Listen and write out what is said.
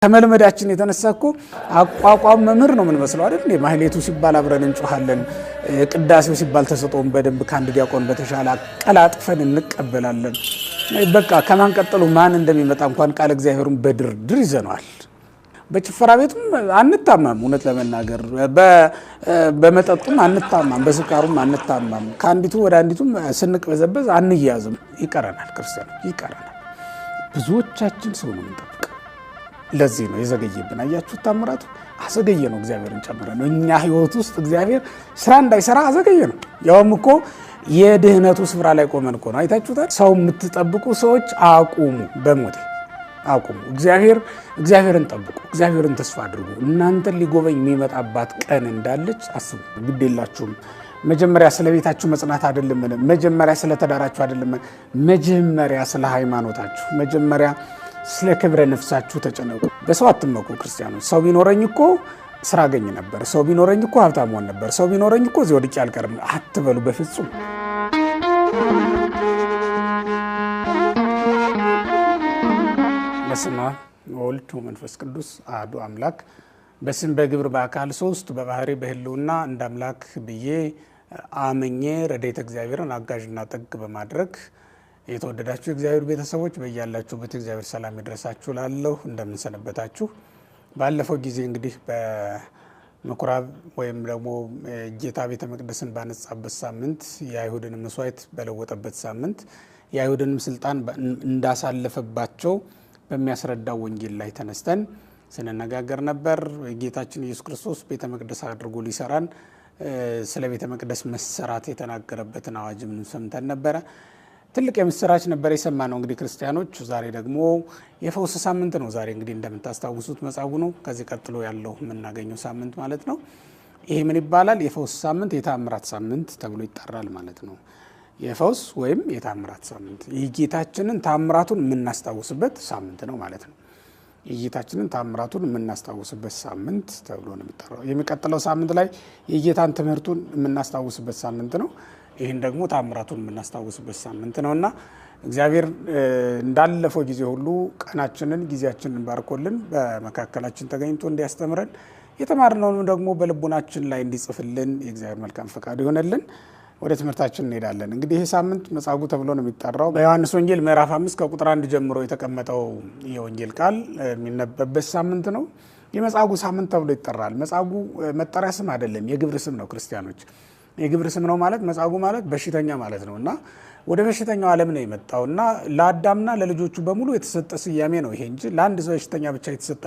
ከመልመዳችን የተነሳኩ አቋቋም መምህር ነው ምን መስለው አይደል? ማህሌቱ ሲባል አብረን እንጮሃለን፣ ቅዳሴው ሲባል ተሰጠውን በደንብ ከአንድ ዲያቆን በተሻለ አቀላጥፈን እንቀበላለን። በቃ ከማን ቀጥሎ ማን እንደሚመጣ እንኳን ቃል እግዚአብሔሩን በድርድር ይዘነዋል። በጭፈራ ቤቱም አንታማም፣ እውነት ለመናገር በመጠጡም አንታማም፣ በስካሩም አንታማም። ከአንዲቱ ወደ አንዲቱም ስንቅበዘበዝ አንያዝም። ይቀረናል፣ ክርስቲያኖች ይቀረናል። ብዙዎቻችን ሰው ነው የምንጠብቀው። ለዚህ ነው የዘገየብን። አያችሁ፣ ታምራቱ አዘገየ ነው። እግዚአብሔርን ጨምረ ነው እኛ ህይወት ውስጥ እግዚአብሔር ስራ እንዳይሰራ አዘገየ ነው። ያውም እኮ የድህነቱ ስፍራ ላይ ቆመን እኮ ነው። አይታችሁታል። ሰው የምትጠብቁ ሰዎች አቁሙ፣ በሞቴ አቁሙ። እግዚአብሔርን ጠብቁ፣ እግዚአብሔርን ተስፋ አድርጉ። እናንተን ሊጎበኝ የሚመጣባት ቀን እንዳለች አስቡ። ግድ የላችሁም። መጀመሪያ ስለ ቤታችሁ መጽናት አይደለም፣ መጀመሪያ ስለ ተዳራችሁ አይደለም፣ መጀመሪያ ስለ ሃይማኖታችሁ፣ መጀመሪያ ስለ ክብረ ነፍሳችሁ ተጨነቁ። በሰው አትመኩ ክርስቲያኖች። ሰው ቢኖረኝ እኮ ስራ አገኝ ነበር፣ ሰው ቢኖረኝ እኮ ሀብታም ሆን ነበር፣ ሰው ቢኖረኝ እኮ እዚህ ወድቄ አልቀርም አትበሉ በፍጹም። በስመ አብ ወወልድ ወመንፈስ ቅዱስ አሐዱ አምላክ። በስም በግብር በአካል ሶስት በባህሪ በህልውና እንደ አምላክ ብዬ አመኜ ረድኤተ እግዚአብሔርን አጋዥና ጠግ በማድረግ የተወደዳችሁ የእግዚአብሔር ቤተሰቦች በያላችሁበት እግዚአብሔር ሰላም ይድረሳችሁ። ላለሁ እንደምንሰነበታችሁ። ባለፈው ጊዜ እንግዲህ በምኩራብ ወይም ደግሞ ጌታ ቤተ መቅደስን ባነጻበት ሳምንት፣ የአይሁድን መስዋዕት በለወጠበት ሳምንት፣ የአይሁድንም ስልጣን እንዳሳለፈባቸው በሚያስረዳው ወንጌል ላይ ተነስተን ስንነጋገር ነበር። ጌታችን ኢየሱስ ክርስቶስ ቤተ መቅደስ አድርጎ ሊሰራን ስለ ቤተ መቅደስ መሰራት የተናገረበትን አዋጅም ሰምተን ነበረ። ትልቅ የምስራች ነበር የሰማነው። እንግዲህ ክርስቲያኖች ዛሬ ደግሞ የፈውስ ሳምንት ነው። ዛሬ እንግዲህ እንደምታስታውሱት መጻጉዕ ነው። ከዚህ ቀጥሎ ያለው የምናገኘው ሳምንት ማለት ነው። ይሄ ምን ይባላል? የፈውስ ሳምንት፣ የታምራት ሳምንት ተብሎ ይጠራል ማለት ነው። የፈውስ ወይም የታምራት ሳምንት፣ የጌታችንን ታምራቱን የምናስታውስበት ሳምንት ነው ማለት ነው። የጌታችንን ታምራቱን የምናስታውስበት ሳምንት ተብሎ ነው የሚጠራው። የሚቀጥለው ሳምንት ላይ የጌታን ትምህርቱን የምናስታውስበት ሳምንት ነው። ይህን ደግሞ ታምራቱን የምናስታውስበት ሳምንት ነውና እግዚአብሔር እንዳለፈው ጊዜ ሁሉ ቀናችንን ጊዜያችንን ባርኮልን በመካከላችን ተገኝቶ እንዲያስተምረን የተማርነውን ደግሞ በልቡናችን ላይ እንዲጽፍልን የእግዚአብሔር መልካም ፈቃድ ይሆነልን። ወደ ትምህርታችን እንሄዳለን። እንግዲህ ይህ ሳምንት መጻጉዕ ተብሎ ነው የሚጠራው። በዮሐንስ ወንጌል ምዕራፍ 5 ከቁጥር 1 ጀምሮ የተቀመጠው የወንጌል ቃል የሚነበብበት ሳምንት ነው። የመጻጉዕ ሳምንት ተብሎ ይጠራል። መጻጉዕ መጠሪያ ስም አይደለም፣ የግብር ስም ነው። ክርስቲያኖች፣ የግብር ስም ነው ማለት መጻጉዕ ማለት በሽተኛ ማለት ነው እና ወደ በሽተኛው ዓለም ነው የመጣው እና ለአዳምና ለልጆቹ በሙሉ የተሰጠ ስያሜ ነው ይሄ እንጂ ለአንድ ሰው በሽተኛ ብቻ የተሰጠ